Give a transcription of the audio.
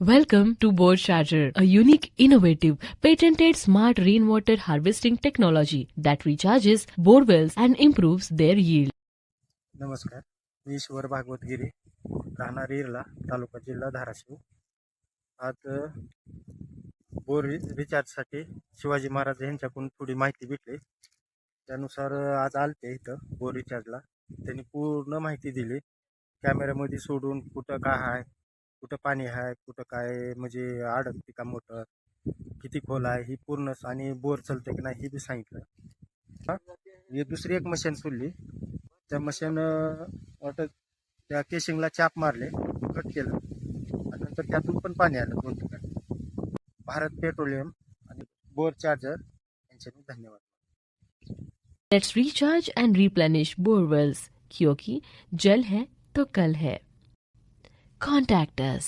Welcome to Bore Charger, a unique, innovative, patented smart rainwater harvesting technology that recharges bore wells and improves their yield. नमस्कार, मी ईश्वर भागवत गिरी, राहणार इरला, तालुका जिल्हा धाराशिव. आज bore रिचार्जसाठी शिवाजी महाराज यांच्याकडून थोडी माहिती भेटली. त्यानुसार आज आलते इथं बोर रिचार्जला. त्यांनी पूर्ण माहिती दिली. कॅमेऱ्यामध्ये सोडून कुठं काय आहे, कुठं पाणी आहे, कुठं काय म्हणजे अडकते का मोटर, किती खोल आहे ही पूर्ण, आणि बोर चालते की नाही हे बी सांगितलं. ही दुसरी एक मशीन सोडली. त्या मशीन वाटत त्या केशिंगला चाप मारले, कट केलं आणि नंतर त्यातून पण पाणी आलं 2 ठिकाणी. भारत पेट्रोलियम आणि बोर चार्जर यांचे मी धन्यवाद. Let's recharge and replenish bore wells, क्योंकि जल है तो कल है. Contact us.